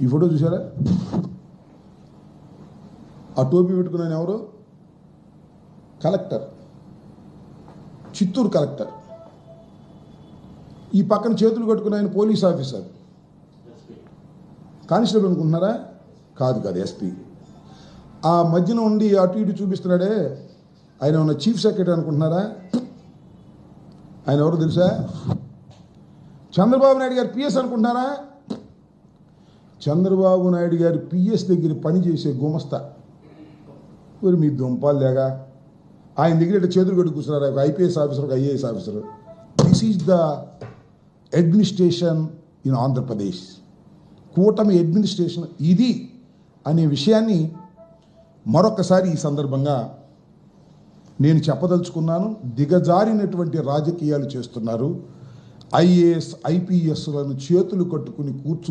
ఈ ఫోటో చూసారా? ఆ టోపీ పెట్టుకున్నాను ఎవరు? Collector, Chittoor collector. ఈ పక్కన చేతులు కట్టుకున్న ఆయన పోలీస్ ఆఫీసర్, కానిస్టేబుల్ అనుకుంటున్నారా? కాదు కాదు, ఎస్పీ. ఆ మధ్యన ఉండి అటు ఇటు చూపిస్తున్నాడే ఆయన ఉన్న చీఫ్ సెక్రటరీ అనుకుంటున్నారా? ఆయన ఎవరు తెలుసా? చంద్రబాబు నాయుడు గారు పిఎస్ అనుకుంటున్నారా? చంద్రబాబు నాయుడు గారి పిఎస్ దగ్గర పనిచేసే గుమస్తా. మరి మీ దుంపాలు లేగా ఆయన దగ్గర చేతులు కట్టు కూర్చున్నారు. ఒక ఐపీఎస్ ఆఫీసర్, ఒక IAS officer. This is the administration in Andhra Pradesh. కూటమి అడ్మినిస్ట్రేషన్ ఇది అనే విషయాన్ని మరొకసారి ఈ సందర్భంగా నేను చెప్పదలుచుకున్నాను. దిగజారినటువంటి రాజకీయాలు చేస్తున్నారు. ఐఏఎస్, ఐపీఎస్లను చేతులు కట్టుకుని కూర్చుని